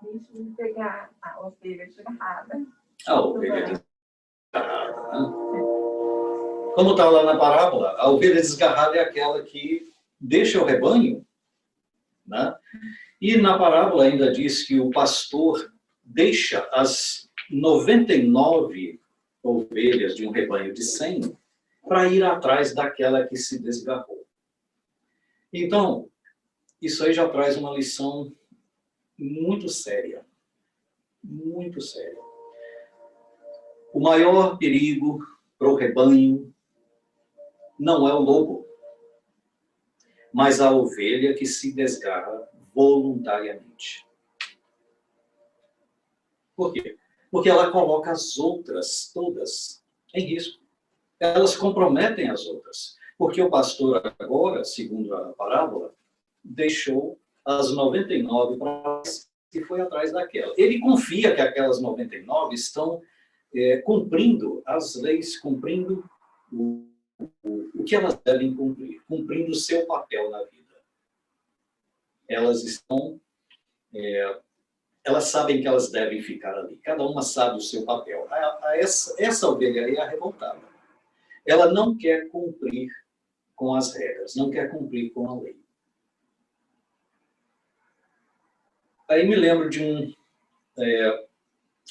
Deixa de pegar a ovelha desgarrada. A ovelha desgarrada, né? Como está lá na parábola, a ovelha desgarrada é aquela que deixa o rebanho, né? E na parábola ainda diz que o pastor deixa as 99 ovelhas de um rebanho de 100 para ir atrás daquela que se desgarrou. Então, isso aí já traz uma lição muito séria. Muito séria. O maior perigo para o rebanho não é o lobo, mas a ovelha que se desgarra voluntariamente. Por quê? Porque ela coloca as outras todas em risco. Elas comprometem as outras. Porque o pastor agora, segundo a parábola, deixou as 99 para e foi atrás daquela. Ele confia que aquelas 99 estão cumprindo as leis, cumprindo o que elas devem cumprir, cumprindo o seu papel na vida. Elas estão... elas sabem que elas devem ficar ali. Cada uma sabe o seu papel. Essa ovelha aí é a revoltada. Ela não quer cumprir com as regras, não quer cumprir com a lei. Aí me lembro de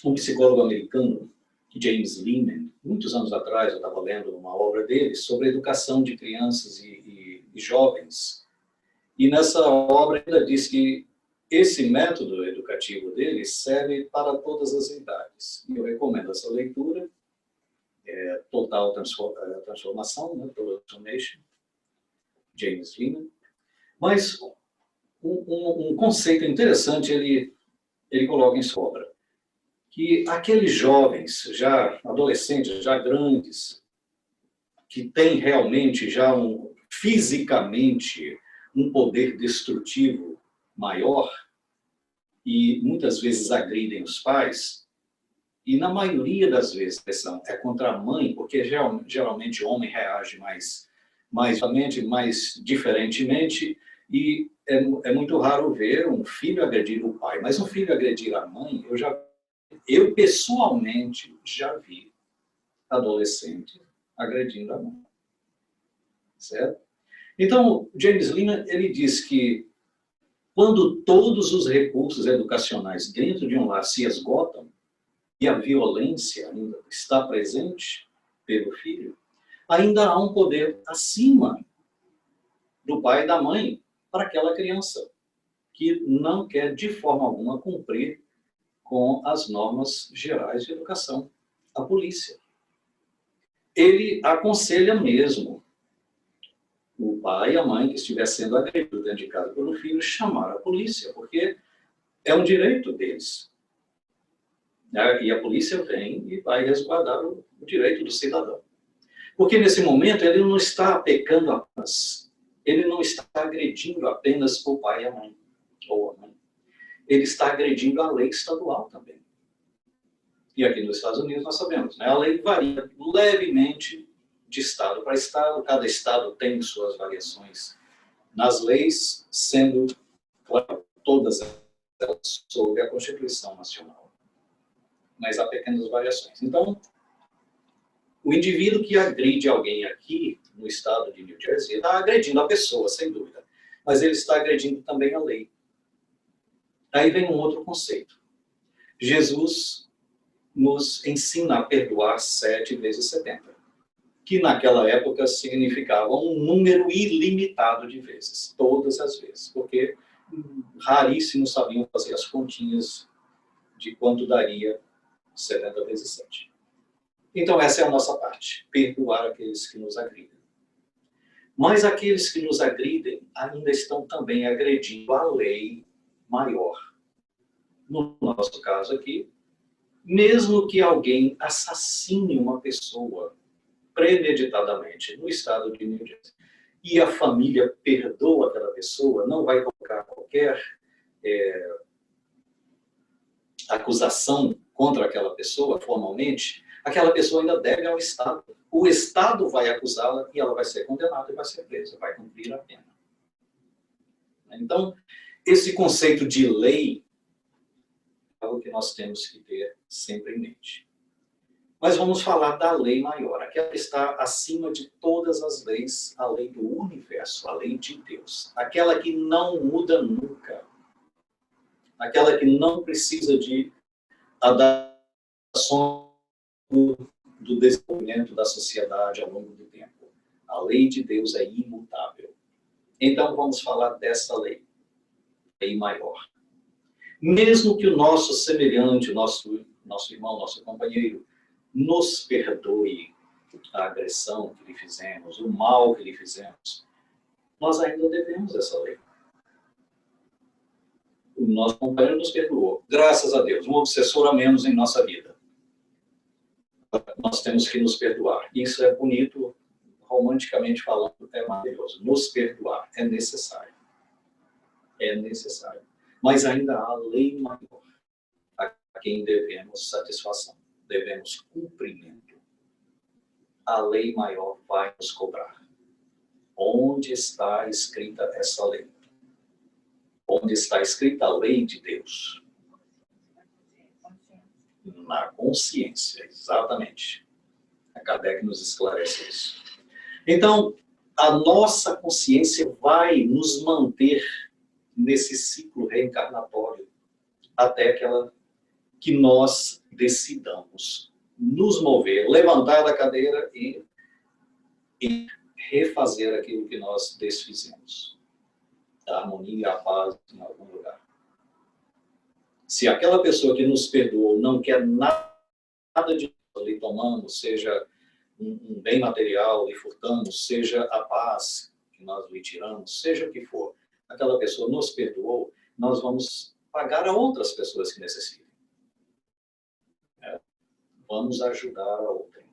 um psicólogo americano, James Lehman, muitos anos atrás, eu estava lendo uma obra dele sobre a educação de crianças e jovens. E nessa obra ainda diz que esse método educativo dele serve para todas as idades. E eu recomendo essa leitura, Total Transformação, né, Transformation, James Lehman. Mas um conceito interessante ele coloca em sua obra, que aqueles jovens, já adolescentes, já grandes, que têm realmente já fisicamente um poder destrutivo maior e muitas vezes agridem os pais, e na maioria das vezes é contra a mãe, porque geralmente o homem reage mais diferentemente, e é muito raro ver um filho agredir o pai, mas um filho agredir a mãe, eu pessoalmente já vi adolescente agredindo a mãe. Certo? Então, James Lehman, ele diz que quando todos os recursos educacionais dentro de um lar se esgotam e a violência ainda está presente pelo filho, ainda há um poder acima do pai e da mãe para aquela criança que não quer de forma alguma cumprir com as normas gerais de educação, a polícia. Ele aconselha mesmo o pai e a mãe que estiver sendo agredido dentro de casa pelo filho chamar a polícia, porque é um direito deles. E a polícia vem e vai resguardar o direito do cidadão. Porque nesse momento ele não está pecando apenas, ele não está agredindo apenas o pai e a mãe, ou a mãe. Ele está agredindo a lei estadual também. E aqui nos Estados Unidos nós sabemos, né? A lei varia levemente de estado para estado, cada estado tem suas variações nas leis, sendo, claro, todas elas sob a Constituição Nacional. Mas há pequenas variações. Então, o indivíduo que agride alguém aqui no estado de New Jersey está agredindo a pessoa, sem dúvida, mas ele está agredindo também a lei. Aí vem um outro conceito. Jesus nos ensina a perdoar 7 vezes 70, que naquela época significava um número ilimitado de vezes, todas as vezes, porque raríssimos sabiam fazer as continhas de quanto daria 70 vezes 7. Então essa é a nossa parte, perdoar aqueles que nos agridem. Mas aqueles que nos agridem ainda estão também agredindo a lei maior. No nosso caso aqui, mesmo que alguém assassine uma pessoa premeditadamente no estado de New Jersey e a família perdoa aquela pessoa, não vai colocar qualquer acusação contra aquela pessoa formalmente, aquela pessoa ainda deve ao Estado. O Estado vai acusá-la e ela vai ser condenada e vai ser presa, vai cumprir a pena. Então, esse conceito de lei algo que nós temos que ter sempre em mente. Mas vamos falar da lei maior, aquela que está acima de todas as leis, a lei do universo, a lei de Deus. Aquela que não muda nunca. Aquela que não precisa de adaptações do desenvolvimento da sociedade ao longo do tempo. A lei de Deus é imutável. Então vamos falar dessa lei, lei maior. Mesmo que o nosso semelhante, nosso irmão, nosso companheiro, nos perdoe a agressão que lhe fizemos, o mal que lhe fizemos, nós ainda devemos essa lei. O nosso companheiro nos perdoou. Graças a Deus, um obsessor a menos em nossa vida. Nós temos que nos perdoar. Isso é bonito, romanticamente falando, é maravilhoso. Nos perdoar é necessário. É necessário. Mas ainda há lei maior a quem devemos satisfação. Devemos cumprimento. A lei maior vai nos cobrar. Onde está escrita essa lei? Onde está escrita a lei de Deus? Na consciência, exatamente. A Kardec nos esclarece isso. Então, a nossa consciência vai nos manter nesse ciclo reencarnatório até que nós decidamos nos mover, levantar da cadeira e refazer aquilo que nós desfizemos. A harmonia e a paz em algum lugar. Se aquela pessoa que nos perdoou não quer nada de nós lhe tomamos, seja um bem material lhe furtamos, seja a paz que nós lhe tiramos, seja o que for, aquela pessoa nos perdoou, nós vamos pagar a outras pessoas que necessitem. Vamos ajudar a outrem.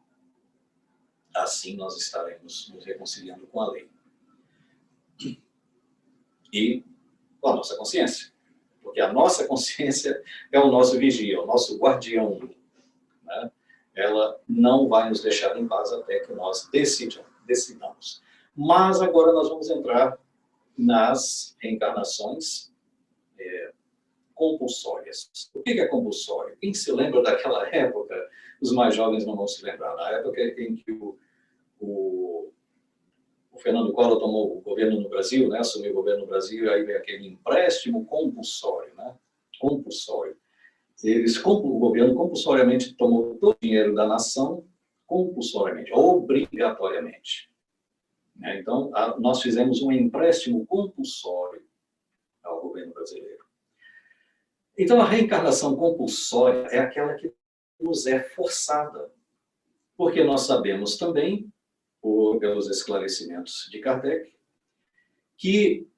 Assim nós estaremos nos reconciliando com a lei. E com a nossa consciência. Porque a nossa consciência é o nosso vigia, o nosso guardião. Né? Ela não vai nos deixar em paz até que nós decidamos. Mas agora nós vamos entrar nas reencarnações compulsórias. O que é compulsório? Quem se lembra daquela época? Os mais jovens não vão se lembrar. Na época em que o Fernando Collor tomou o governo no Brasil, né, assumiu o governo no Brasil, e aí veio aquele empréstimo compulsório, né, compulsório. O governo compulsoriamente tomou todo o dinheiro da nação, compulsoriamente, obrigatoriamente. Então, nós fizemos um empréstimo compulsório ao governo brasileiro. Então, a reencarnação compulsória é aquela que nos é forçada, porque nós sabemos também, pelos esclarecimentos de Kardec, que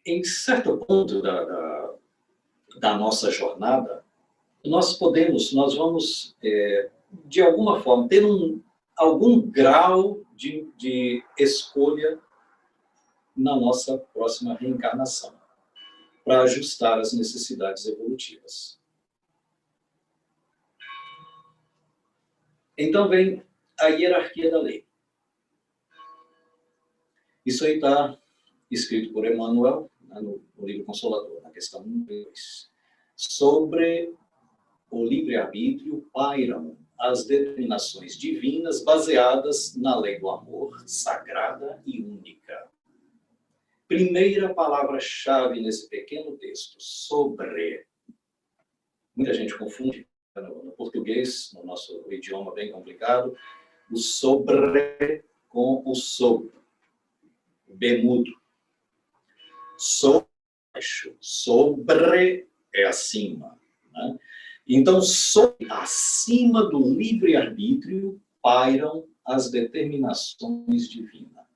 em certo ponto da nossa jornada, nós vamos, de alguma forma, ter algum grau de escolha na nossa próxima reencarnação, para ajustar as necessidades evolutivas. Então vem a hierarquia da lei. Isso aí está escrito por Emmanuel, né, no livro Consolador, na questão 1 e 2. Sobre o livre-arbítrio pairam as determinações divinas baseadas na lei do amor, sagrada e única. Primeira palavra-chave nesse pequeno texto, sobre. Muita gente confunde no português, no nosso idioma bem complicado, o sobre com o sob. Bemudo. Sobre, sobre é acima. Né? Então, acima do livre-arbítrio pairam as determinações divinas.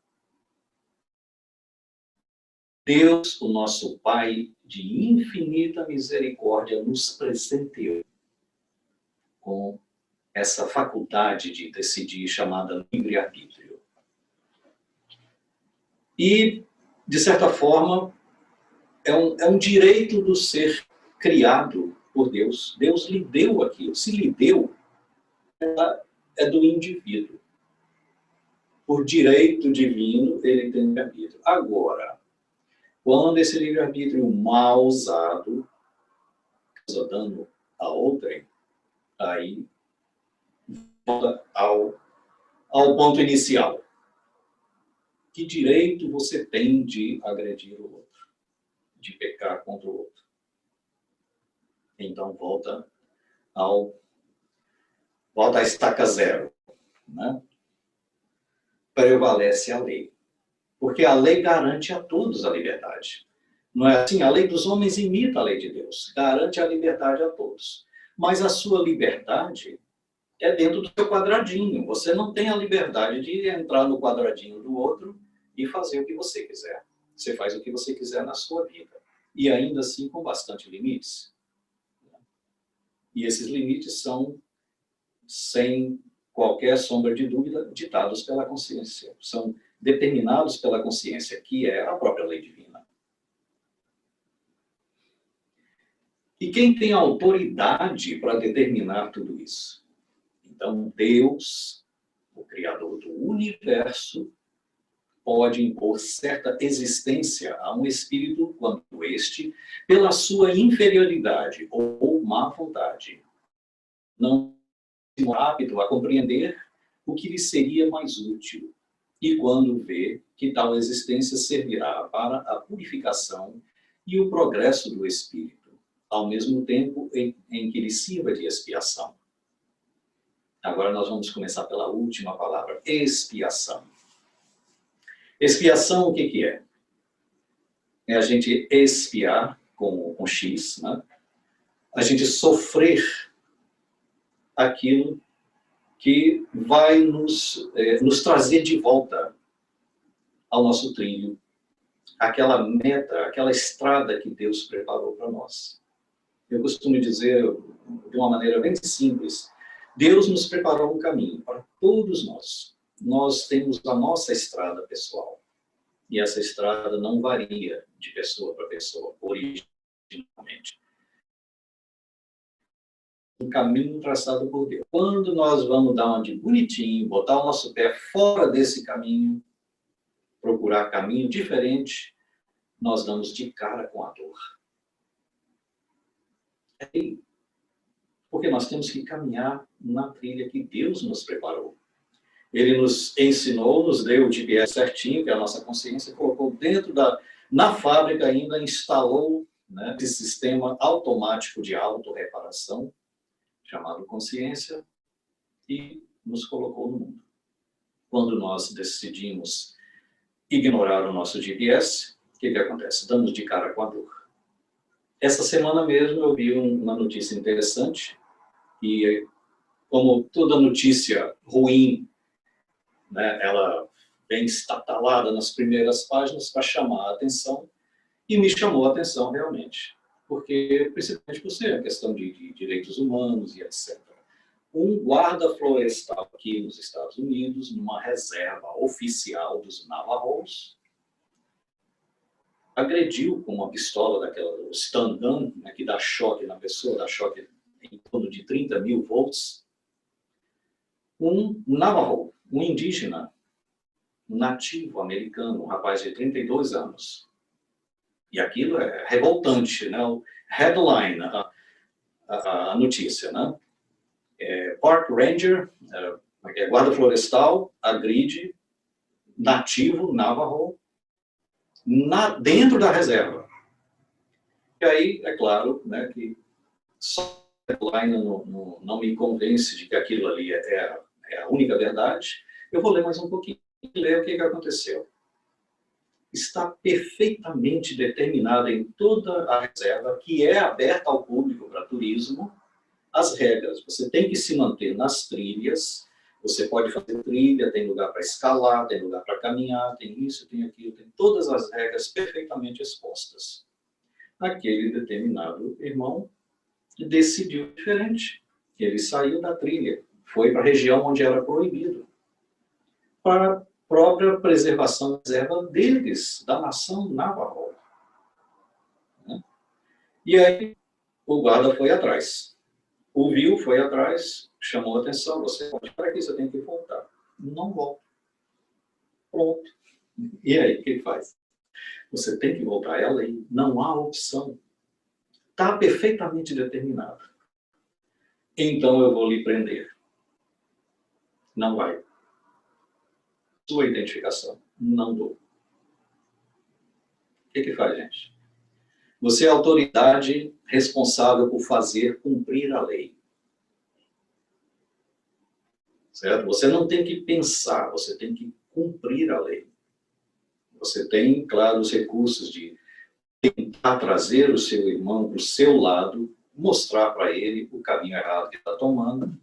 Deus, o nosso Pai de infinita misericórdia, nos presenteou com essa faculdade de decidir chamada livre-arbítrio. E, de certa forma, é um direito do ser criado por Deus. Deus lhe deu aquilo. Se lhe deu, é do indivíduo. Por direito divino, ele tem livre-arbítrio. Agora, quando esse livre-arbítrio mal usado causa dano a outrem, aí volta ao ponto inicial. Que direito você tem de agredir o outro, de pecar contra o outro? Então volta à estaca zero, né? Prevalece a lei. Porque a lei garante a todos a liberdade. Não é assim? A lei dos homens imita a lei de Deus, garante a liberdade a todos. Mas a sua liberdade é dentro do seu quadradinho. Você não tem a liberdade de entrar no quadradinho do outro e fazer o que você quiser. Você faz o que você quiser na sua vida. E ainda assim com bastante limites. E esses limites são, sem qualquer sombra de dúvida, ditados pela consciência. São determinados pela consciência, que é a própria lei divina. E quem tem autoridade para determinar tudo isso? Então, Deus, o Criador do universo, pode impor certa existência a um espírito quando este, pela sua inferioridade ou má vontade, não é apto a compreender o que lhe seria mais útil, e quando vê que tal existência servirá para a purificação e o progresso do espírito, ao mesmo tempo em que lhe sirva de expiação. Agora nós vamos começar pela última palavra, expiação. Expiação, o que é? É a gente expiar, com X, né? A gente sofrer aquilo que vai nos trazer de volta ao nosso trilho, aquela meta, aquela estrada que Deus preparou para nós. Eu costumo dizer, de uma maneira bem simples, Deus nos preparou um caminho para todos nós. Nós temos a nossa estrada pessoal. E essa estrada não varia de pessoa para pessoa, originalmente. Um caminho traçado por Deus. Quando nós vamos dar uma de bonitinho, botar o nosso pé fora desse caminho, procurar caminho diferente, nós damos de cara com a dor. Porque nós temos que caminhar na trilha que Deus nos preparou. Ele nos ensinou, nos deu o GPS certinho, que é a nossa consciência, colocou dentro na fábrica ainda, instalou, né, esse sistema automático de autorreparação, chamado consciência, e nos colocou no mundo. Quando nós decidimos ignorar o nosso GPS, o que acontece? Damos de cara com a dor. Essa semana mesmo eu vi uma notícia interessante, e como toda notícia ruim, né, ela vem estatalada nas primeiras páginas para chamar a atenção, e me chamou a atenção realmente, porque, principalmente por ser a questão de direitos humanos e etc. Um guarda florestal aqui nos Estados Unidos, numa reserva oficial dos Navajos, agrediu com uma pistola daquela stun gun, né, que dá choque na pessoa, dá choque em torno de 30 mil volts, um Navajo, um indígena, um nativo americano, um rapaz de 32 anos. E aquilo é revoltante, né? O headline, a notícia, né? Park Ranger, guarda florestal, agride nativo Navajo dentro da reserva. E aí, é claro, né, que só a headline não me convence de que aquilo ali é a única verdade. Eu vou ler mais um pouquinho e ler o que aconteceu. Está perfeitamente determinada em toda a reserva, que é aberta ao público para turismo, as regras. Você tem que se manter nas trilhas, você pode fazer trilha, tem lugar para escalar, tem lugar para caminhar, tem isso, tem aquilo, tem todas as regras perfeitamente expostas. Aquele determinado irmão decidiu diferente. Ele saiu da trilha, foi para a região onde era proibido, para a própria preservação da reserva deles, da nação Navajo. E aí o guarda foi atrás. Ouviu, foi atrás, chamou a atenção, você pode para aqui, você tem que voltar. Não volta. Pronto. E aí, o que faz? Você tem que voltar, é a lei. Não há opção. Está perfeitamente determinado. então eu vou lhe prender. Não vai. Sua identificação, não dou. O que faz, gente? Você é a autoridade responsável por fazer cumprir a lei. Certo? Você não tem que pensar, você tem que cumprir a lei. Você tem, claro, os recursos de tentar trazer o seu irmão para o seu lado, mostrar para ele o caminho errado que ele está tomando.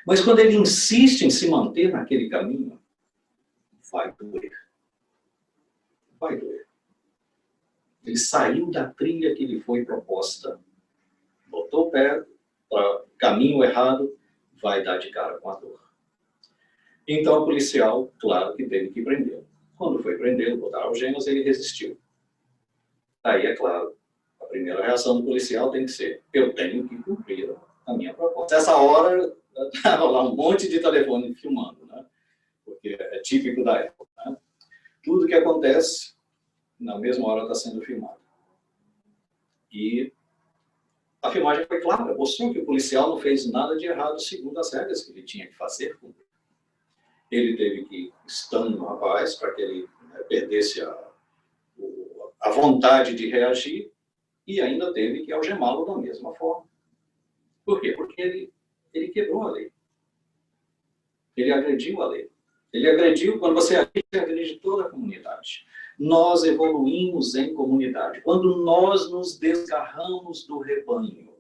Mas quando ele insiste em se manter naquele caminho, vai doer. Vai doer. Ele saiu da trilha que lhe foi proposta, botou o pé para o caminho errado, vai dar de cara com a dor. Então o policial, claro que teve que prendê-lo. Quando foi prendê-lo, botar algemas, ele resistiu. Aí, é claro, a primeira reação do policial tem que ser: eu tenho que cumprir a minha proposta. Nessa hora, estava lá um monte de telefone filmando, né? Porque é típico da época. Né? Tudo que acontece, na mesma hora está sendo filmado. E a filmagem foi clara, mostrou que o policial não fez nada de errado segundo as regras que ele tinha que fazer. Ele teve que estar no rapaz para que ele perdesse a vontade de reagir e ainda teve que algemá-lo da mesma forma. Por quê? Porque ele quebrou a lei. Ele agrediu a lei. Ele agrediu, quando você agride toda a comunidade. Nós evoluímos em comunidade. Quando nós nos desgarramos do rebanho,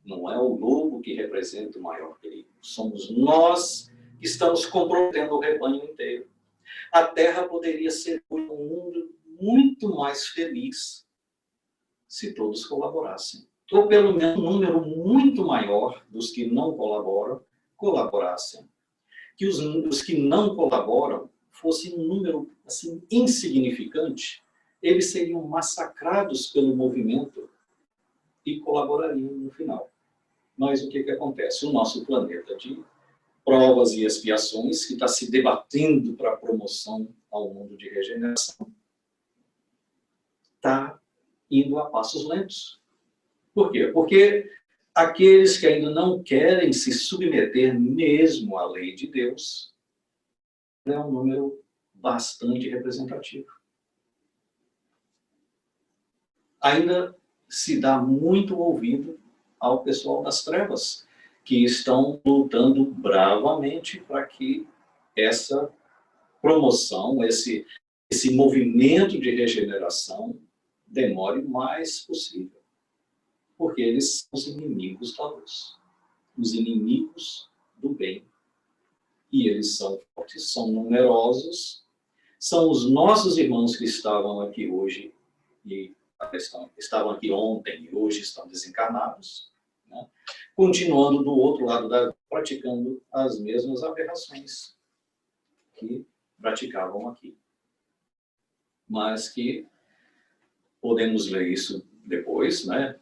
não é o lobo que representa o maior perigo. Somos nós que estamos comprometendo o rebanho inteiro. A Terra poderia ser um mundo muito mais feliz se todos colaborassem. Ou pelo menos um número muito maior dos que não colaboram, colaborassem. Que os que não colaboram fossem um número assim, insignificante, eles seriam massacrados pelo movimento e colaborariam no final. Mas o que acontece? O nosso planeta de provas e expiações, que está se debatendo para a promoção ao mundo de regeneração, está indo a passos lentos. Por quê? Porque aqueles que ainda não querem se submeter mesmo à lei de Deus é um número bastante representativo. Ainda se dá muito ouvido ao pessoal das trevas, que estão lutando bravamente para que essa promoção, esse movimento de regeneração demore o mais possível. Porque eles são os inimigos da luz, os inimigos do bem. E eles são fortes, são numerosos, são os nossos irmãos que estavam aqui hoje, e estavam aqui ontem e hoje estão desencarnados, né? Continuando do outro lado, praticando as mesmas aberrações que praticavam aqui. Mas que podemos ler isso depois, né?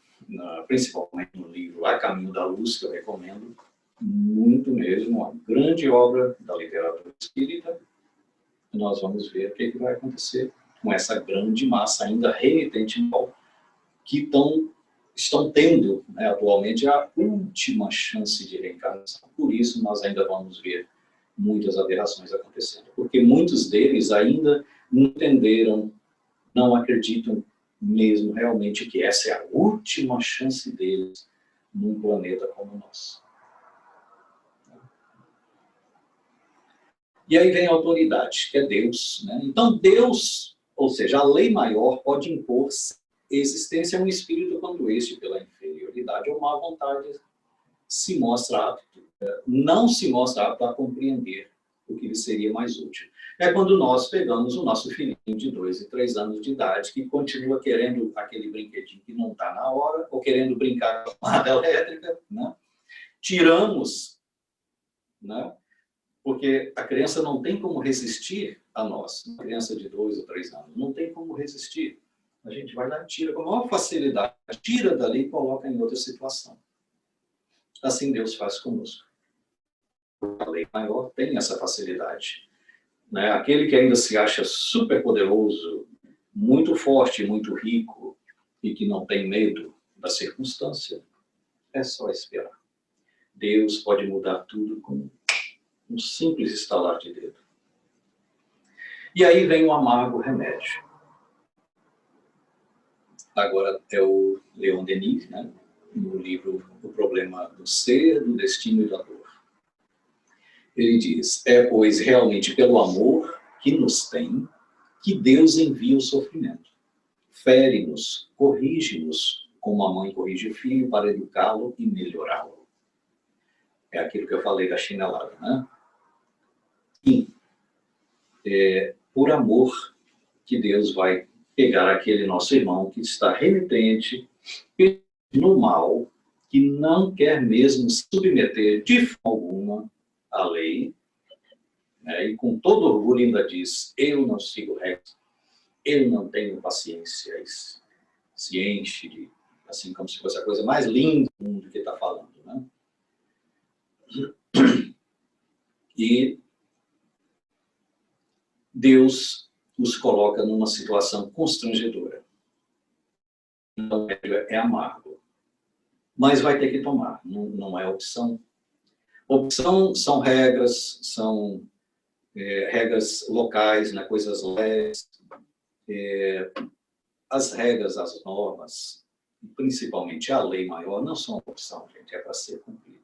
Principalmente no livro A Caminho da Luz, que eu recomendo muito mesmo, uma grande obra da literatura espírita. Nós vamos ver o que vai acontecer com essa grande massa ainda renitente que estão tendo, né, atualmente a última chance de reencarnação. Por isso nós ainda vamos ver muitas aberrações acontecendo, porque muitos deles ainda não entenderam, não acreditam mesmo realmente que essa é a última chance deles num planeta como o nosso. E aí vem a autoridade, que é Deus, né? Então Deus, ou seja, a lei maior pode impor existência a um espírito quando este, pela inferioridade ou má vontade, não se mostra apto a compreender o que lhe seria mais útil. É quando nós pegamos o nosso filhinho de 2 e 3 anos de idade, que continua querendo aquele brinquedinho que não está na hora, ou querendo brincar com a tomada elétrica, né? Tiramos, né? Porque a criança não tem como resistir a nós. Uma criança de 2 ou 3 anos não tem como resistir. A gente vai lá e tira com a maior facilidade, tira dali e coloca em outra situação. Assim Deus faz conosco. A lei maior tem essa facilidade. Né? Aquele que ainda se acha super poderoso, muito forte, muito rico, e que não tem medo da circunstância, É só esperar. Deus pode mudar tudo com um simples estalar de dedo. E aí vem o amargo remédio. Agora é o Leon Denis, né? No livro O Problema do Ser, do Destino e da Dor. Ele diz, é pois realmente pelo amor que nos tem que Deus envia o sofrimento. Fere-nos, corrige-nos, como a mãe corrige o filho para educá-lo e melhorá-lo. É aquilo que eu falei da chinelada, né? E por amor que Deus vai pegar aquele nosso irmão que está renitente no mal, que não quer mesmo se submeter de forma alguma à lei, né? E com todo orgulho ainda diz, eu não sigo regras, eu não tenho paciência, se enche de, assim como se fosse a coisa mais linda do mundo que está falando, né? E Deus os coloca numa situação constrangedora. Então, é amargo. Mas vai ter que tomar, não é opção. Opção são regras, são regras locais, né, coisas leves. As regras, as normas, principalmente a lei maior, não são opção, gente, é para ser cumprida.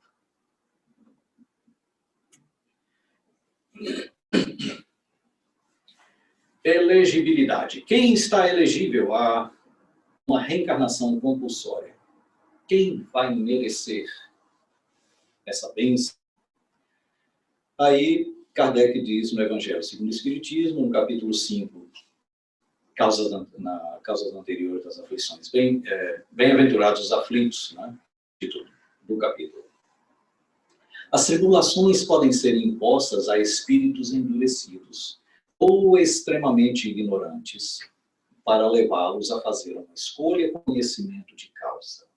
Elegibilidade. Quem está elegível a uma reencarnação compulsória? Quem vai merecer essa bênção? Aí, Kardec diz no Evangelho segundo o Espiritismo, no capítulo 5, causas anteriores das aflições, bem-aventurados os aflitos, né? Título do capítulo. As tribulações podem ser impostas a espíritos endurecidos ou extremamente ignorantes, para levá-los a fazer uma escolha com conhecimento de causa.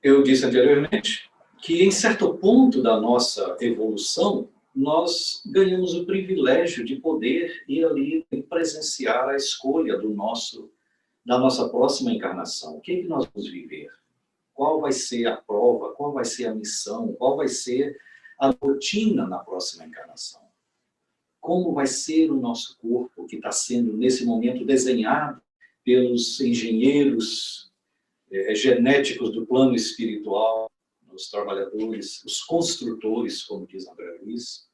Eu disse anteriormente que, em certo ponto da nossa evolução, nós ganhamos o privilégio de poder ir ali e presenciar a escolha da nossa próxima encarnação. O que é que nós vamos viver? Qual vai ser a prova? Qual vai ser a missão? Qual vai ser a rotina na próxima encarnação? Como vai ser o nosso corpo que está sendo, nesse momento, desenhado pelos engenheiros genéticos do plano espiritual, os trabalhadores, os construtores, como diz André Luiz.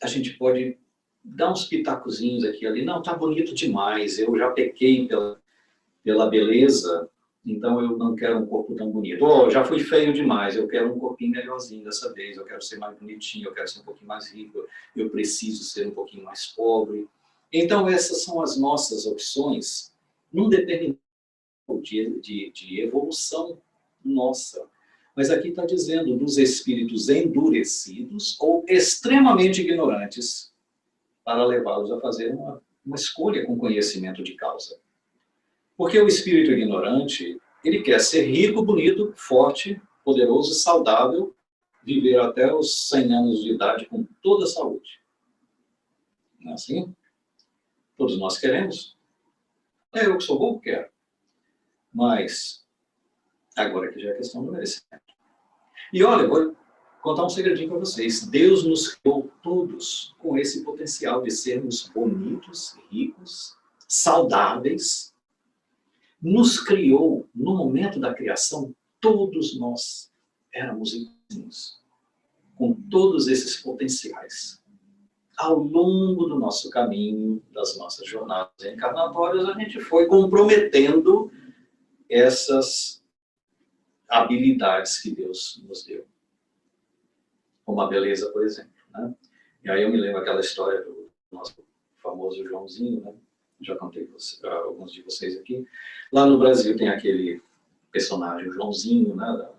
A gente pode dar uns pitacozinhos aqui e ali. Não, tá bonito demais, eu já pequei pela beleza, então eu não quero um corpo tão bonito. Oh, já fui feio demais, eu quero um corpinho melhorzinho dessa vez, eu quero ser mais bonitinho, eu quero ser um pouquinho mais rico, eu preciso ser um pouquinho mais pobre. Então essas são as nossas opções num determinado de evolução nossa. Mas aqui está dizendo dos espíritos endurecidos ou extremamente ignorantes para levá-los a fazer uma escolha com conhecimento de causa. Porque o espírito ignorante, ele quer ser rico, bonito, forte, poderoso, saudável, viver até os 100 anos de idade com toda a saúde. Não é assim? Todos nós queremos. Eu que sou bom, quero. Mas, agora que já é questão do merecimento. E olha, eu vou contar um segredinho para vocês. Deus nos criou todos com esse potencial de sermos bonitos, ricos, saudáveis. Nos criou, no momento da criação, todos nós éramos iguaizinhos, com todos esses potenciais. Ao longo do nosso caminho, das nossas jornadas encarnatórias, a gente foi comprometendo essas habilidades que Deus nos deu. Como a beleza, por exemplo, né? E aí eu me lembro aquela história do nosso famoso Joãozinho, né? Já contei para alguns de vocês aqui. Lá no Brasil tem aquele personagem, o Joãozinho, né?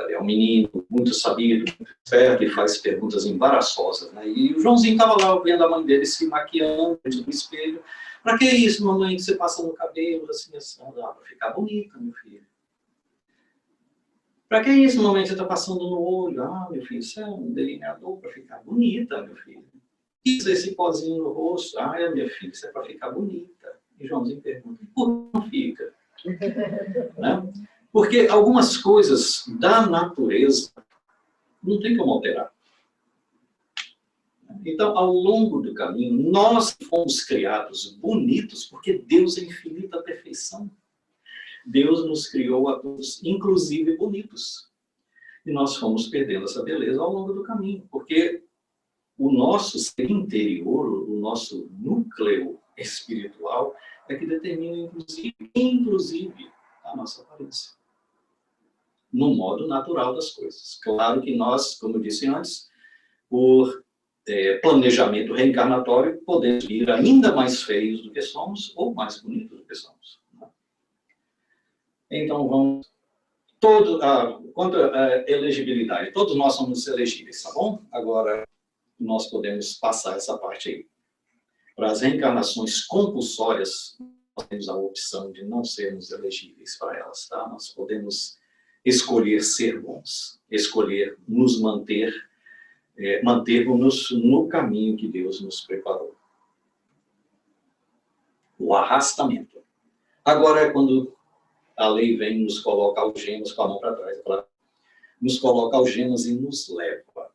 É um menino muito sabido, muito esperto, e faz perguntas embaraçosas, né? E o Joãozinho estava lá vendo a mãe dele se maquiando diante do espelho. Para que isso, mamãe, que você passa no cabelo, assim, assim? Ah, para ficar bonita, meu filho. Para que isso, mamãe, que você está passando no olho? Ah, meu filho, isso é um delineador para ficar bonita, meu filho. Isso, esse pozinho no rosto? Ah, minha filha, isso é para ficar bonita. E Joãozinho pergunta, por que não fica? Né? Porque algumas coisas da natureza não tem como alterar. Então, ao longo do caminho, nós fomos criados bonitos, porque Deus é infinita perfeição. Deus nos criou a todos, inclusive bonitos. E nós fomos perdendo essa beleza ao longo do caminho, porque o nosso ser interior, o nosso núcleo espiritual, é que determina, inclusive a nossa aparência. No modo natural das coisas. Claro que nós, como eu disse antes, por planejamento reencarnatório, podemos vir ainda mais feios do que somos, ou mais bonitos do que somos. Então, vamos... quanto à elegibilidade, todos nós somos elegíveis, tá bom? Agora, nós podemos passar essa parte aí. Para as reencarnações compulsórias, nós temos a opção de não sermos elegíveis para elas, tá? Nós podemos escolher ser bons, escolher nos mantermos no caminho que Deus nos preparou. O arrastamento. Agora é quando a lei vem nos coloca algemas com a mão para trás, nos coloca algemas e nos leva.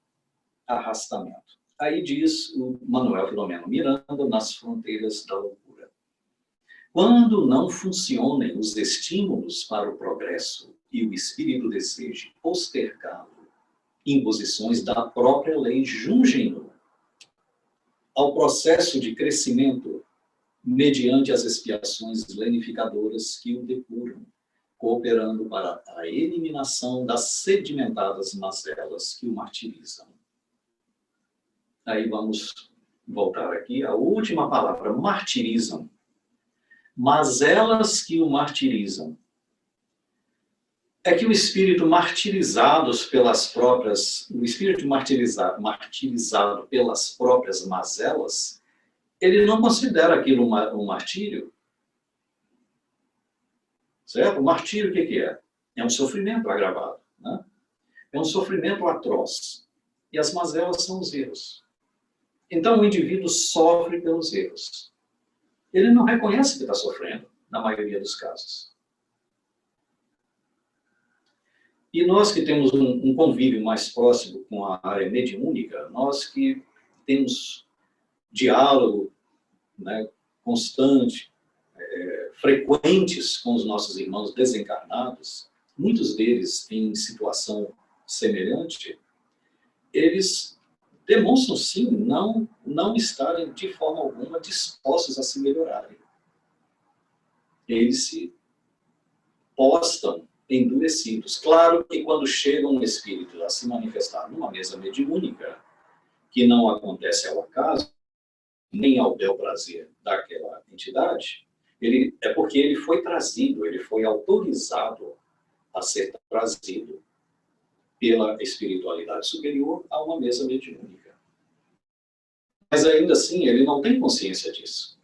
Arrastamento. Aí diz o Manuel Filomeno Miranda, Nas Fronteiras da Loucura. Quando não funcionem os estímulos para o progresso e o espírito deseje postergá-lo, imposições da própria lei jungem-no ao processo de crescimento mediante as expiações lenificadoras que o depuram, cooperando para a eliminação das sedimentadas mazelas que o martirizam. Aí vamos voltar aqui, a última palavra, martirizam. Mazelas que o martirizam. É que o espírito martirizados pelas próprias, o espírito martirizado pelas próprias mazelas, ele não considera aquilo um martírio. Certo? O martírio, o que é? É um sofrimento agravado, né? É um sofrimento atroz. E as mazelas são os erros. Então, o indivíduo sofre pelos erros. Ele não reconhece que está sofrendo, na maioria dos casos. E nós que temos um convívio mais próximo com a área mediúnica, nós que temos diálogo, né, constante, frequentes com os nossos irmãos desencarnados, muitos deles em situação semelhante, eles demonstram, sim, não estarem de forma alguma dispostos a se melhorarem. Eles se postam endurecidos. Claro que quando chega um espírito a se manifestar numa mesa mediúnica, que não acontece ao acaso, nem ao bel prazer daquela entidade, é porque ele foi trazido, ele foi autorizado a ser trazido pela espiritualidade superior a uma mesa mediúnica. Mas ainda assim, ele não tem consciência disso.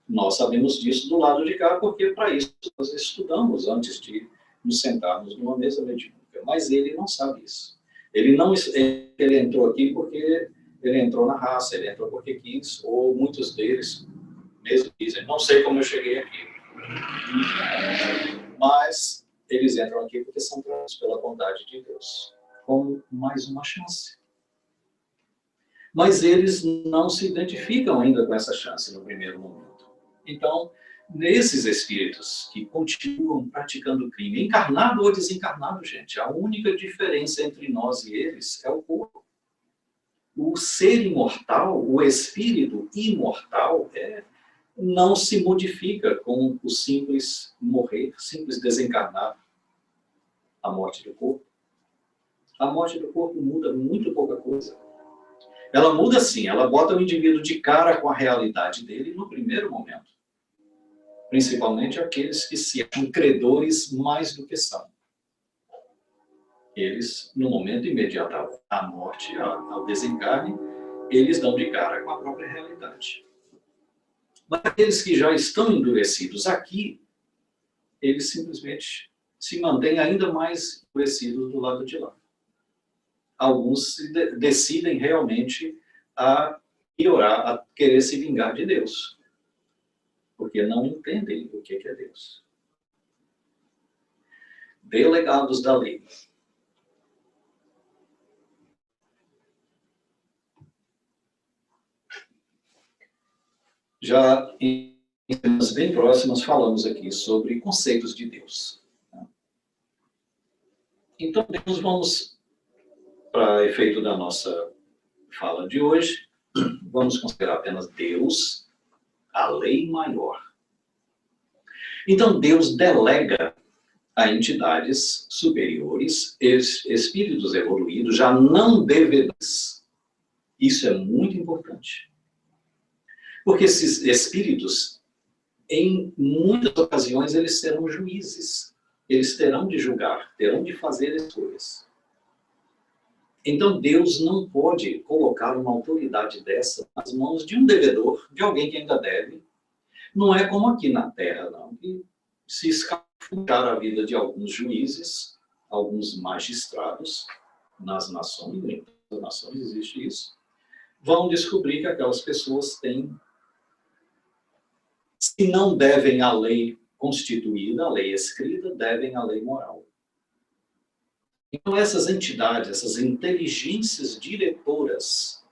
Nós sabemos disso do lado de cá, porque para isso nós estudamos antes de nos sentarmos numa mesa mediúnica. Mas ele não sabe isso. Ele entrou aqui porque ele entrou na raça, ele entrou porque quis, ou muitos deles mesmo dizem, não sei como eu cheguei aqui. Mas eles entram aqui porque são tratados pela bondade de Deus, como mais uma chance. Mas eles não se identificam ainda com essa chance no primeiro momento. Então, nesses espíritos que continuam praticando crime, encarnado ou desencarnado, gente, a única diferença entre nós e eles é o corpo. O ser imortal, o espírito imortal, não se modifica com o simples morrer, simples desencarnar. A morte do corpo. A morte do corpo muda muito pouca coisa. Ela muda sim, ela bota o indivíduo de cara com a realidade dele no primeiro momento. Principalmente aqueles que se acham credores mais do que são. Eles, no momento imediato à morte, ao desencarne, eles dão de cara com a própria realidade. Mas aqueles que já estão endurecidos aqui, eles simplesmente se mantêm ainda mais endurecidos do lado de lá. Alguns decidem realmente a piorar, a querer se vingar de Deus. porque não entendem o que é Deus. Delegados da lei. Já em temas bem próximos falamos aqui sobre conceitos de Deus. Então, Deus, vamos, para efeito da nossa fala de hoje, vamos considerar apenas Deus, a lei maior. Então, Deus delega a entidades superiores, espíritos evoluídos, já não devedores. Isso é muito importante. Porque esses espíritos, em muitas ocasiões, eles serão juízes. Eles terão de julgar, terão de fazer escolhas. Então, Deus não pode colocar uma autoridade dessa nas mãos de um devedor, de alguém que ainda deve. Não é como aqui na Terra, não, que se escapular a vida de alguns juízes, alguns magistrados, nas nações, em todas as nações existe isso, vão descobrir que aquelas pessoas têm, se não devem à lei constituída, à lei escrita, devem à lei moral. Então, essas entidades, essas inteligências diretoras,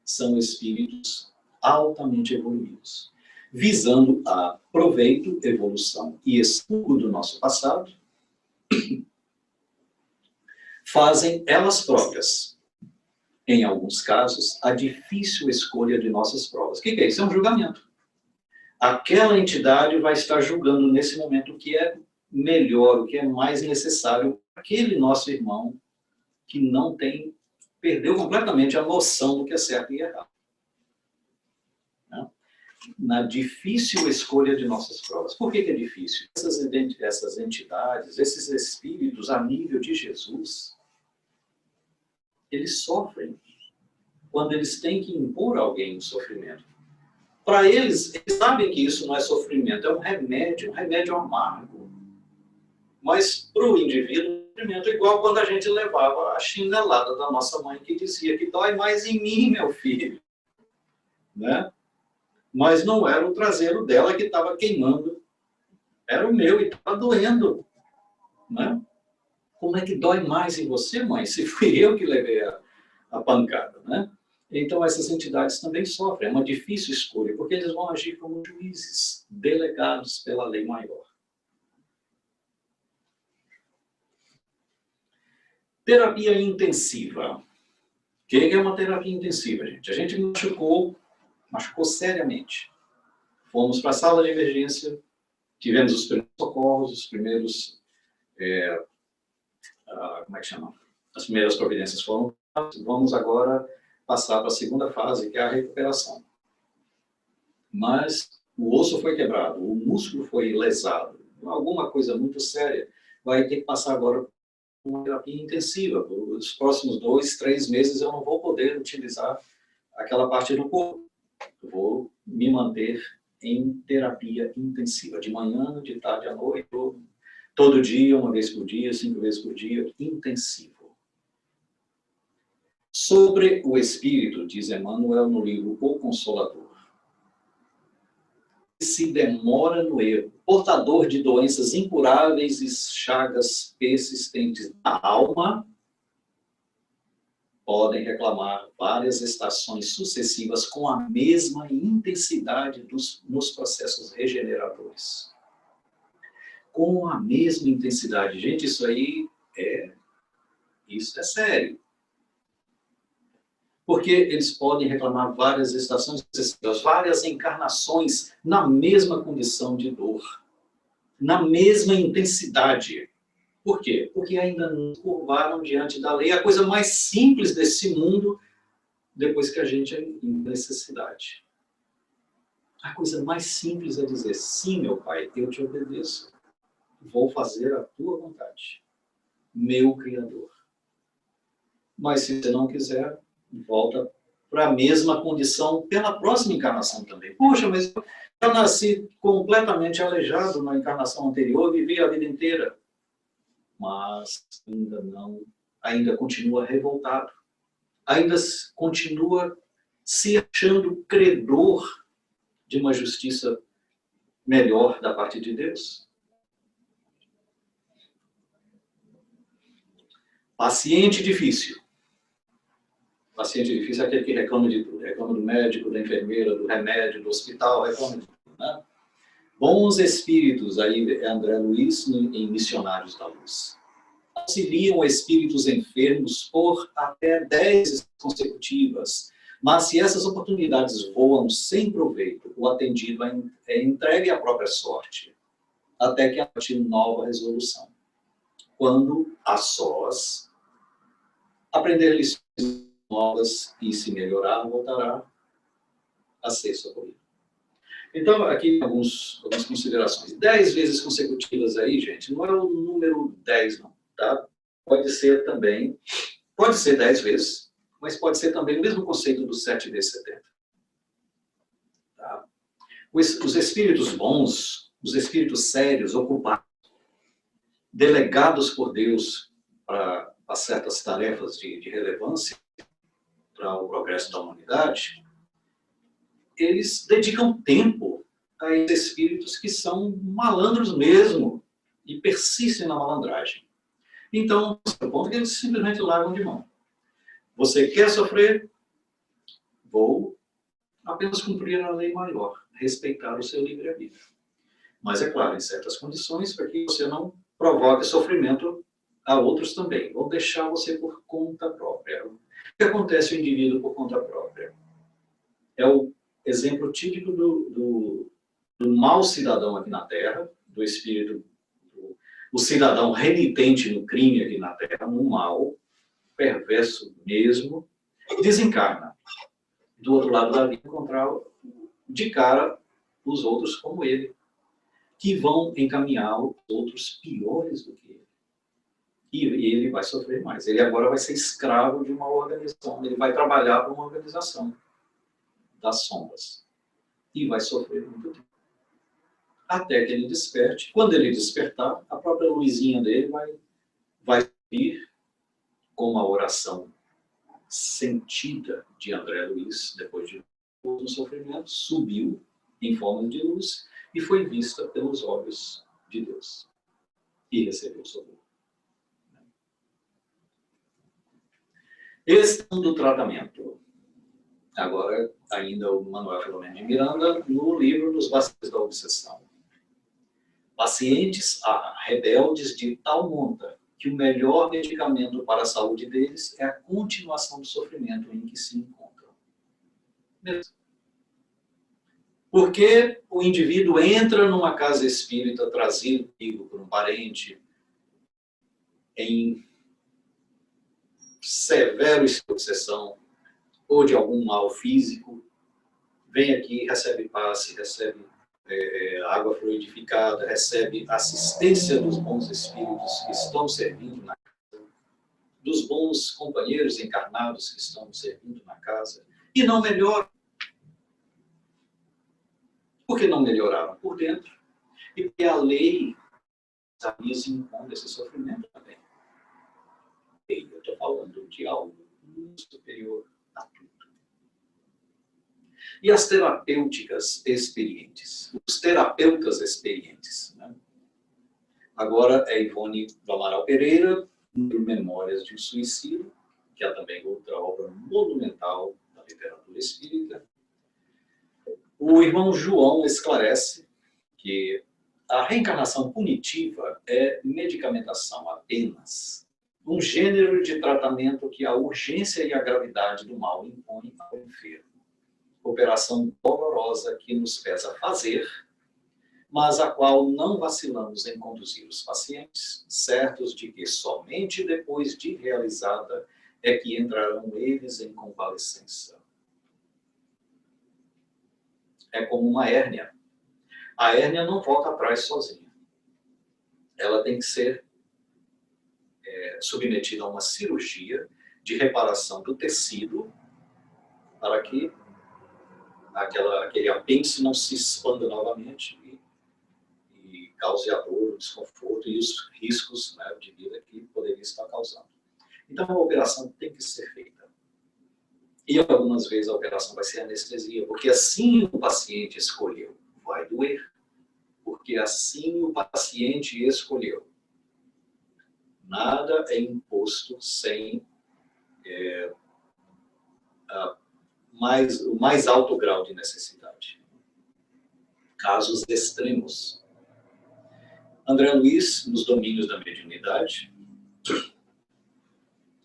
são espíritos altamente evoluídos, visando a proveito, evolução e estudo do nosso passado, fazem elas próprias, em alguns casos, a difícil escolha de nossas provas. O que é isso? É um julgamento. Aquela entidade vai estar julgando nesse momento o que é melhor, o que é mais necessário para aquele nosso irmão que não tem, perdeu completamente a noção do que é certo e errado. Na difícil escolha de nossas provas. Por que é difícil? Essas entidades, esses espíritos a nível de Jesus, eles sofrem quando eles têm que impor a alguém um sofrimento. Para eles, eles sabem que isso não é sofrimento, é um remédio amargo. Mas para o indivíduo, sofrimento é igual quando a gente levava a chinelada da nossa mãe que dizia que dói mais em mim, meu filho. Né? Mas não era o traseiro dela que estava queimando, era o meu e estava doendo. Né? Como é que dói mais em você, mãe, se fui eu que levei a pancada? Né? Então, essas entidades também sofrem, é uma difícil escolha, porque eles vão agir como juízes, delegados pela lei maior. Terapia intensiva. O que é uma terapia intensiva, gente? A gente machucou seriamente. Fomos para a sala de emergência, tivemos os primeiros socorros, os primeiros, como é que chama? As primeiras providências foram, vamos agora passar para a segunda fase, que é a recuperação. Mas o osso foi quebrado, o músculo foi lesado, alguma coisa muito séria, vai ter que passar agora por uma terapia intensiva. Os próximos 2, 3 meses eu não vou poder utilizar aquela parte do corpo. Eu vou me manter em terapia intensiva, de manhã, de tarde à noite, todo dia, 1 vez por dia, 5 vezes por dia, intensivo. Sobre o espírito, diz Emmanuel no livro O Consolador, se demora no erro, portador de doenças incuráveis e chagas persistentes da alma, podem reclamar várias estações sucessivas com a mesma intensidade nos processos regeneradores. Com a mesma intensidade. Gente, isso é sério. Porque eles podem reclamar várias estações sucessivas, várias encarnações na mesma condição de dor, na mesma intensidade. Por quê? Porque ainda não curvaram diante da lei a coisa mais simples desse mundo, depois que a gente é em necessidade. A coisa mais simples é dizer, sim, meu Pai, eu te obedeço. Vou fazer a tua vontade, meu Criador. Mas se você não quiser, volta para a mesma condição pela próxima encarnação também. Poxa, mas eu já nasci completamente aleijado na encarnação anterior, vivi a vida inteira. Mas ainda continua revoltado. Ainda continua se achando credor de uma justiça melhor da parte de Deus? Paciente difícil. Paciente difícil é aquele que reclama de tudo. Reclama do médico, da enfermeira, do remédio, do hospital, reclama de tudo, né? Bons espíritos, aí é André Luiz em Missionários da Luz. Auxiliam espíritos enfermos por até 10 consecutivas. Mas se essas oportunidades voam sem proveito, o atendido é entregue à própria sorte, até que adote nova resolução. Quando, a sós, aprender lições novas e se melhorar, voltará a ser socorrido. Então, aqui algumas considerações. 10 vezes consecutivas aí, gente, não é o número 10, não, tá? Pode ser também, pode ser 10 vezes, mas pode ser também o mesmo conceito do 7 vezes 70. Tá? Os espíritos bons, os espíritos sérios, ocupados, delegados por Deus para certas tarefas de relevância para o progresso da humanidade, eles dedicam tempo a esses espíritos que são malandros mesmo e persistem na malandragem. Então, o ponto é que eles simplesmente largam de mão. Você quer sofrer? Vou apenas cumprir a lei maior, respeitar o seu livre-arbítrio. Mas, é claro, em certas condições, para que você não provoque sofrimento a outros também. Vou deixar você por conta própria. O que acontece ao indivíduo por conta própria? É o exemplo típico do mau cidadão aqui na Terra, do espírito, o cidadão renitente no crime aqui na Terra, no mal, perverso mesmo, desencarna. Do outro lado da vida, encontrar de cara os outros como ele, que vão encaminhar os outros piores do que ele. E ele vai sofrer mais. Ele agora vai ser escravo de uma organização. Ele vai trabalhar para uma organização das sombras. E vai sofrer muito tempo. Até que ele desperte. Quando ele despertar, a própria luzinha dele vai vir com uma oração sentida de André Luiz, depois de todo o sofrimento, subiu em forma de luz e foi vista pelos olhos de Deus. E recebeu socorro. Questão do tratamento. Agora, ainda o Manuel Filomeno de Miranda, no livro dos Bastidores da Obsessão. Pacientes rebeldes de tal monta que o melhor medicamento para a saúde deles é a continuação do sofrimento em que se encontram. Porque o indivíduo entra numa casa espírita trazido por um parente em severa obsessão ou de algum mal físico, vem aqui, recebe passe, recebe água fluidificada, recebe assistência dos bons espíritos que estão servindo na casa, dos bons companheiros encarnados que estão servindo na casa, e não melhoram. Por que não melhoraram? Por dentro. E porque a lei sabia se impondo esse sofrimento também. Eu estou falando de algo muito superior a tudo. E as terapêuticas experientes, os terapeutas experientes. Né? Agora é Ivone do Amaral Pereira, no Memórias de um Suicídio, que é também outra obra monumental da literatura espírita. O irmão João esclarece que a reencarnação punitiva é medicamentação apenas, um gênero de tratamento que a urgência e a gravidade do mal impõem ao enfermo. Operação dolorosa que nos pesa fazer, mas a qual não vacilamos em conduzir os pacientes, certos de que somente depois de realizada é que entrarão eles em convalescença. É como uma hérnia. A hérnia não volta atrás sozinha. Ela tem que ser submetida a uma cirurgia de reparação do tecido para que aquele apêndice não se expanda novamente e cause a dor, o desconforto e os riscos, né, de vida que poderia estar causando. Então, a operação tem que ser feita. E algumas vezes a operação vai ser anestesia, porque assim o paciente escolheu, vai doer. porque assim o paciente escolheu. Nada é imposto sem o mais alto grau de necessidade. Casos extremos. André Luiz, nos domínios da mediunidade,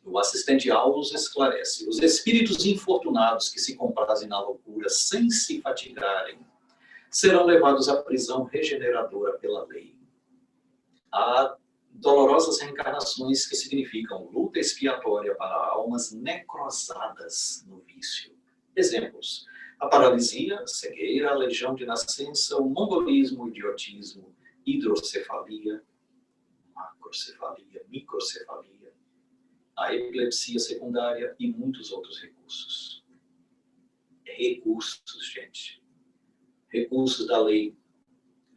o assistente Aulus esclarece: os espíritos infortunados que se comprazem na loucura sem se fatigarem serão levados à prisão regeneradora pela lei. Há dolorosas reencarnações que significam luta expiatória para almas necrosadas no vício. Exemplos: a paralisia, a cegueira, a legião de nascença, o mongolismo, o idiotismo, hidrocefalia, macrocefalia, microcefalia, a epilepsia secundária e muitos outros recursos. Recursos, gente. Recursos da lei.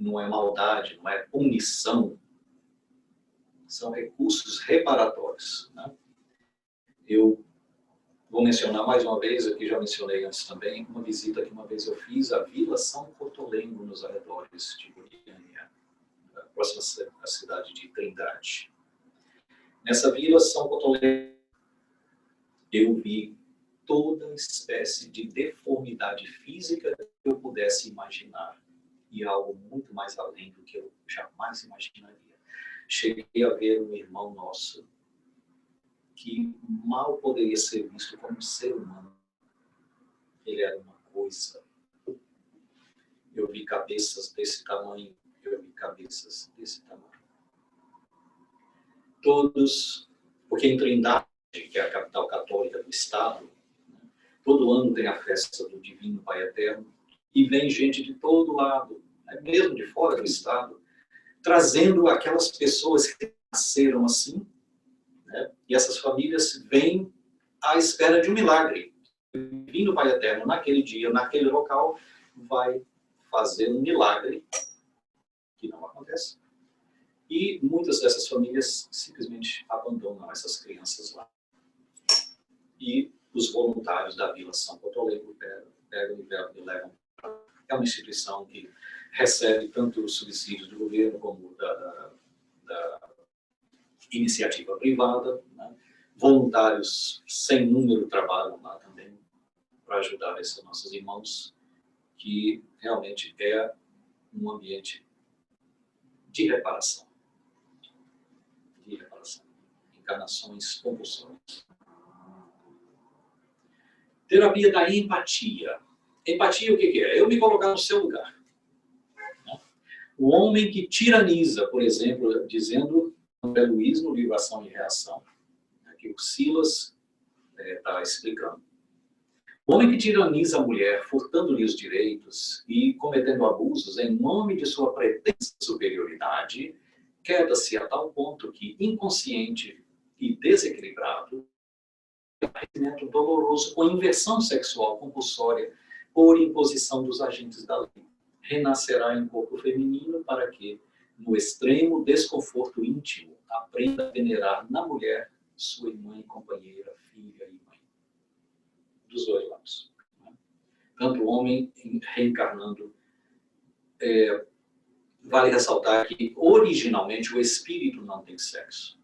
Não é maldade, não é punição. São recursos reparatórios. Né? Eu vou mencionar mais uma vez, aqui já mencionei antes também, uma visita que uma vez eu fiz à Vila São Cotolengo, nos arredores de Goiânia, próxima à cidade de Trindade. Nessa Vila São Cotolengo, eu vi toda espécie de deformidade física que eu pudesse imaginar, e algo muito mais além do que eu jamais imaginaria. Cheguei a ver um irmão nosso que mal poderia ser visto como um ser humano. Ele era uma coisa. Eu vi cabeças desse tamanho, eu vi cabeças desse tamanho. Todos, porque em Trindade, que é a capital católica do estado, todo ano tem a festa do Divino Pai Eterno, e vem gente de todo lado, mesmo de fora do estado, trazendo aquelas pessoas que nasceram assim, né? E essas famílias vêm à espera de um milagre. O Divino Pai Eterno, naquele dia, naquele local, vai fazer um milagre que não acontece. E muitas dessas famílias simplesmente abandonam essas crianças lá. E os voluntários da Vila São Cotolengo pegam e levam. É uma instituição que recebe tanto os subsídios do governo como da iniciativa privada. Né? Voluntários sem número trabalham lá também para ajudar esses nossos irmãos, que realmente é um ambiente de reparação. Encarnações compulsórias. Terapia da empatia. Empatia, o que é? Eu me colocar no seu lugar. O homem que tiraniza, por exemplo, dizendo André Luiz no livro Ação e Reação, que o Silas está explicando. O homem que tiraniza a mulher, furtando-lhe os direitos e cometendo abusos em nome de sua pretensa superioridade, queda-se a tal ponto que, inconsciente e desequilibrado, é um arrependimento doloroso com inversão sexual compulsória por imposição dos agentes da lei. Renascerá em corpo feminino para que, no extremo desconforto íntimo, aprenda a venerar na mulher sua irmã e companheira, filha e mãe. Dos dois lados. Tanto o homem reencarnando. Vale ressaltar que, originalmente, o espírito não tem sexo.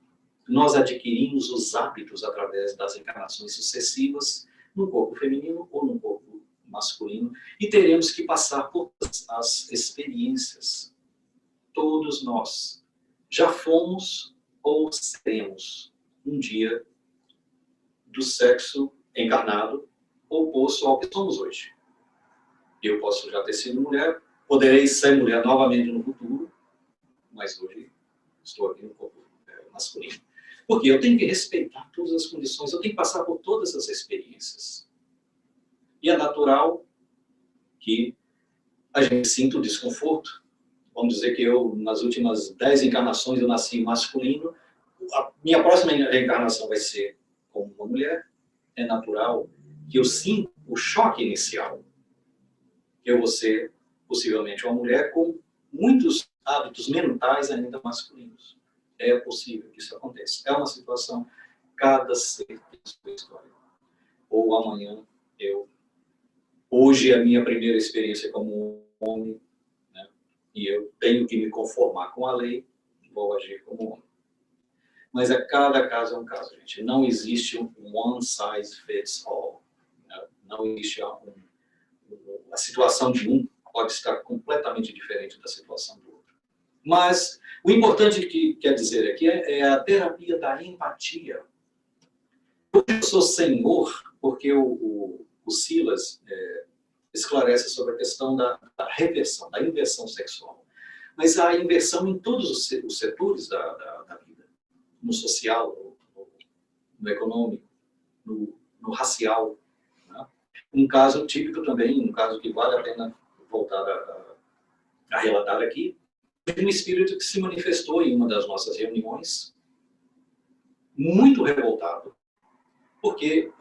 Nós adquirimos os hábitos através das encarnações sucessivas no corpo feminino ou no corpo masculino e teremos que passar por as experiências. Todos nós já fomos ou seremos um dia do sexo encarnado oposto ao que somos hoje. Eu posso já ter sido mulher, poderei ser mulher novamente no futuro, mas hoje estou aqui no corpo masculino. Porque eu tenho que respeitar todas as condições, eu tenho que passar por todas as experiências. E é natural que a gente sinta o desconforto. Vamos dizer que eu, nas últimas 10 encarnações, eu nasci masculino, a minha próxima reencarnação vai ser como uma mulher. É natural que eu sinta o choque inicial. Eu vou ser, possivelmente, uma mulher com muitos hábitos mentais ainda masculinos. É possível que isso aconteça. É uma situação, cada ser tem sua história. Ou amanhã, hoje é a minha primeira experiência como homem, né? e eu tenho que me conformar com a lei, vou agir como homem. Mas cada caso é um caso, gente. Não existe um one size fits all. Né? Não existe a situação de um pode estar completamente diferente da situação do outro. Mas o importante que quer dizer aqui é a terapia da empatia. Eu sou senhor porque o Silas esclarece sobre a questão da reversão, da inversão sexual. Mas há inversão em todos os setores da vida. No social, no econômico, no racial. Né? Um caso típico também, um caso que vale a pena voltar a relatar aqui, de um espírito que se manifestou em uma das nossas reuniões, muito revoltado, porque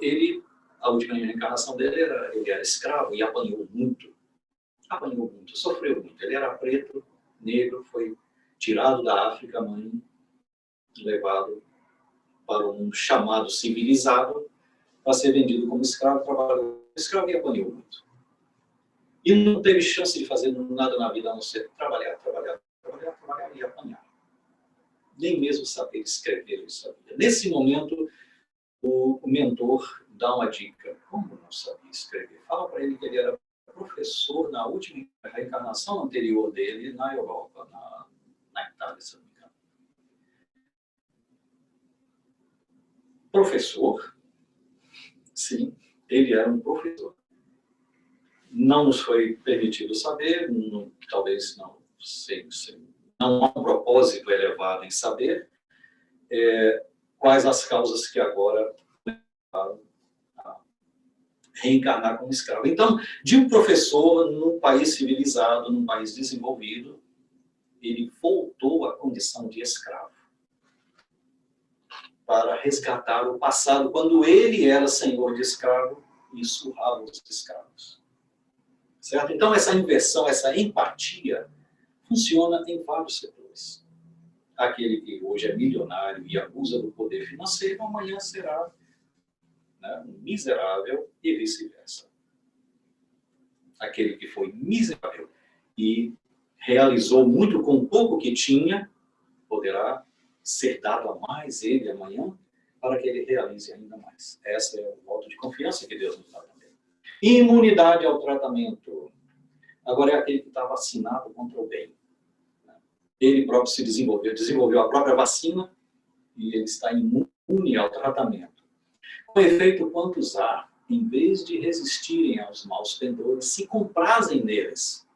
a última reencarnação dele ele era escravo e apanhou muito, sofreu muito. Ele era preto, negro, foi tirado da África, mãe, levado para um chamado civilizado, para ser vendido como escravo, trabalhou como escravo e apanhou muito. E não teve chance de fazer nada na vida, a não ser trabalhar e apanhar. Nem mesmo saber escrever ele sabia. Nesse momento, o mentor dá uma dica. Como não sabia escrever? Fala para ele que ele era professor na última reencarnação anterior dele na Europa, na Itália, se não me engano. Professor? Sim, ele era um professor. Não nos foi permitido saber, talvez não sei, não há um propósito elevado em saber quais as causas que agora levaram a reencarnar como escravo. Então, de um professor num país civilizado, num país desenvolvido, ele voltou à condição de escravo para resgatar o passado, quando ele era senhor de escravo e surrava os escravos. Certo? Então, essa inversão, essa empatia, funciona em vários setores. Aquele que hoje é milionário e abusa do poder financeiro, amanhã será um miserável e vice-versa. Aquele que foi miserável e realizou muito com pouco que tinha, poderá ser dado a mais ele amanhã, para que ele realize ainda mais. Essa é o voto de confiança que Deus nos dá também. Imunidade ao tratamento. Agora é aquele que está vacinado contra o bem. Ele próprio se desenvolveu a própria vacina e ele está imune ao tratamento. Com efeito, quantos há, em vez de resistirem aos maus pendores, se comprazem neles.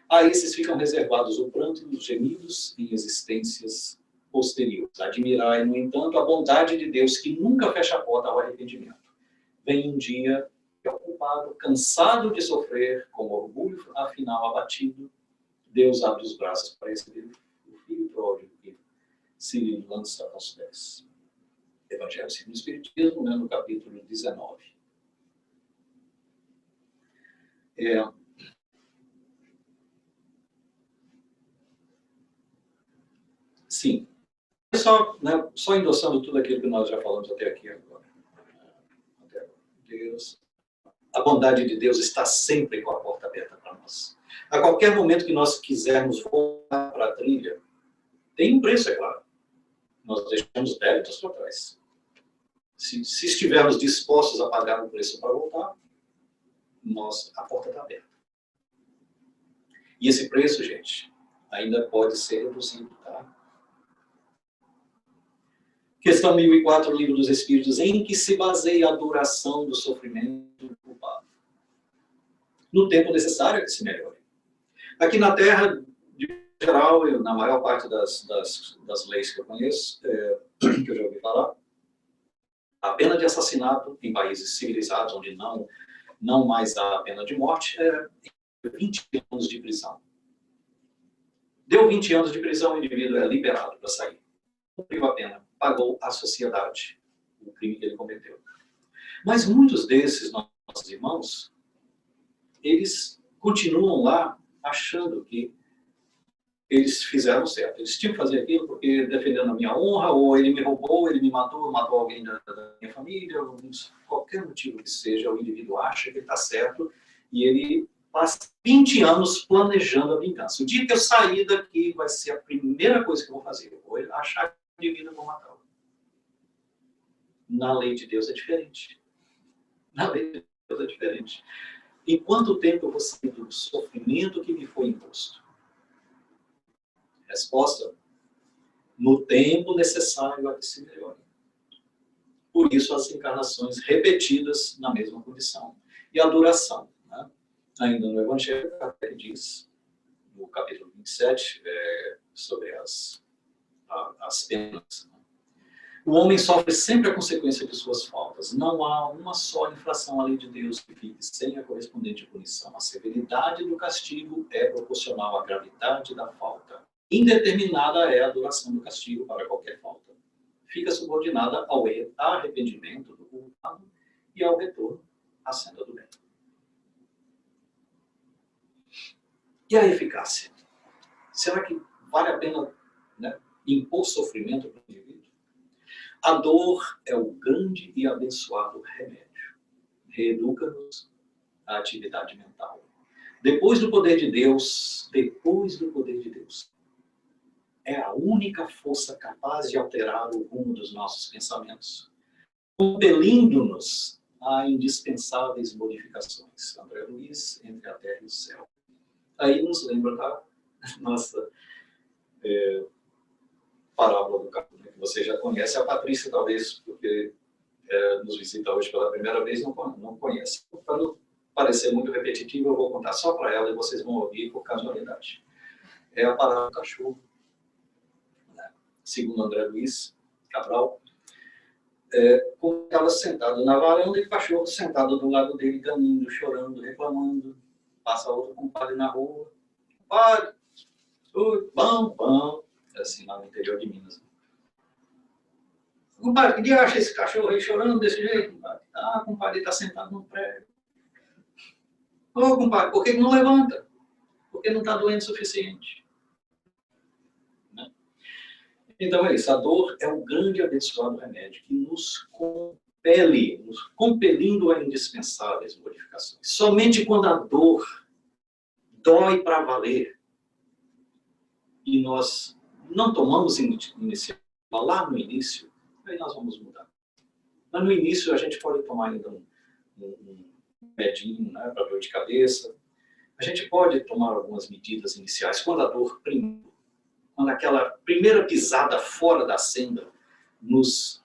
A esses ficam reservados o pranto e os gemidos em existências posteriores. Admirai, no entanto, a bondade de Deus, que nunca fecha a porta ao arrependimento. Vem um dia preocupado, cansado de sofrer, com orgulho afinal abatido, Deus abre os braços para receber o filho pródigo que se lhe lança aos pés. Evangelho segundo o Espiritismo, no capítulo 19. Sim. Só endossando tudo aquilo que nós já falamos até aqui agora. Deus, a bondade de Deus está sempre com a porta aberta para nós. A qualquer momento que nós quisermos voltar para a trilha, tem um preço, é claro. Nós deixamos débitos para trás. Se estivermos dispostos a pagar o preço para voltar, a porta está aberta. E esse preço, gente, ainda pode ser reduzido, tá? Questão 1004, Livro dos Espíritos, em que se baseia a duração do sofrimento do culpado? No tempo necessário que se melhore. Aqui na Terra, de geral, na maior parte das leis que eu conheço, que eu já ouvi falar, a pena de assassinato em países civilizados, onde não mais há a pena de morte, é 20 anos de prisão. Deu 20 anos de prisão, o indivíduo é liberado para sair. Cumpriu a pena, pagou à sociedade o crime que ele cometeu. Mas muitos desses nossos irmãos, eles continuam lá achando que eles fizeram certo. Eles tinham que fazer aquilo porque defendendo a minha honra, ou ele me roubou, ele me matou alguém da minha família, qualquer motivo que seja, o indivíduo acha que ele está certo e ele Passa 20 anos planejando a vingança. O dia que eu sair daqui vai ser a primeira coisa que eu vou fazer. Eu vou achar a de vida e vou matá-lo. Na lei de Deus é diferente. Na lei de Deus é diferente. Em quanto tempo eu vou sair do sofrimento que me foi imposto? Resposta: no tempo necessário a que se melhore. Por isso as encarnações repetidas na mesma condição. E a duração. Né? Ainda no Evangelho, Kardec diz, no capítulo 27, sobre as penas. Né? O homem sofre sempre a consequência de suas faltas. Não há uma só infração à lei de Deus que fique sem a correspondente punição. A severidade do castigo é proporcional à gravidade da falta. Indeterminada é a duração do castigo para qualquer falta. Fica subordinada ao arrependimento do culpado e ao retorno à senda do bem. E a eficácia? Será que vale a pena, né, impor sofrimento para o indivíduo? A dor é o grande e abençoado remédio. Reeduca-nos à atividade mental. Depois do poder de Deus, é a única força capaz de alterar o rumo dos nossos pensamentos, compelindo-nos a indispensáveis modificações. André Luiz, Entre a Terra e o Céu. Aí nos lembra da nossa parábola do capítulo, que você já conhece. A Patrícia, talvez, porque nos visita hoje pela primeira vez, não conhece. Para não parecer muito repetitivo, eu vou contar só para ela e vocês vão ouvir por casualidade. É a parábola do cachorro. Segundo André Luiz Cabral, com ela sentada na varanda e o cachorro sentado do lado dele, ganindo, chorando, reclamando. Passa outro compadre na rua. Compadre, oi, bom. Assim, lá no interior de Minas. Compadre, que dia acha esse cachorro aí chorando desse jeito, compadre? Ah, compadre, ele está sentado no prédio. Ô, compadre, por que não levanta? Porque não está doendo o suficiente. Né? Então é isso, a dor é o grande e abençoado remédio que nos compelindo a indispensáveis modificações. Somente quando a dor dói para valer e nós não tomamos iniciativa lá no início, aí nós vamos mudar. Mas no início a gente pode tomar ainda um medinho, né, para dor de cabeça. A gente pode tomar algumas medidas iniciais quando a dor quando aquela primeira pisada fora da senda nos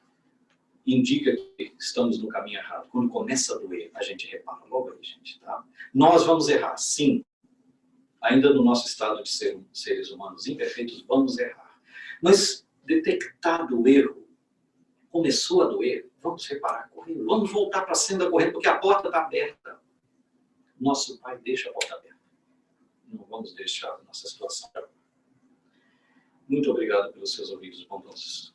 indica que estamos no caminho errado. Quando começa a doer, a gente repara logo aí, gente, tá? Nós vamos errar, sim. Ainda no nosso estado de seres humanos imperfeitos, vamos errar. Mas detectado o erro, começou a doer, vamos reparar correndo, vamos voltar para a senda correndo, porque a porta está aberta. Nosso Pai deixa a porta aberta. Não vamos deixar a nossa situação. Muito obrigado pelos seus ouvidos bondosos.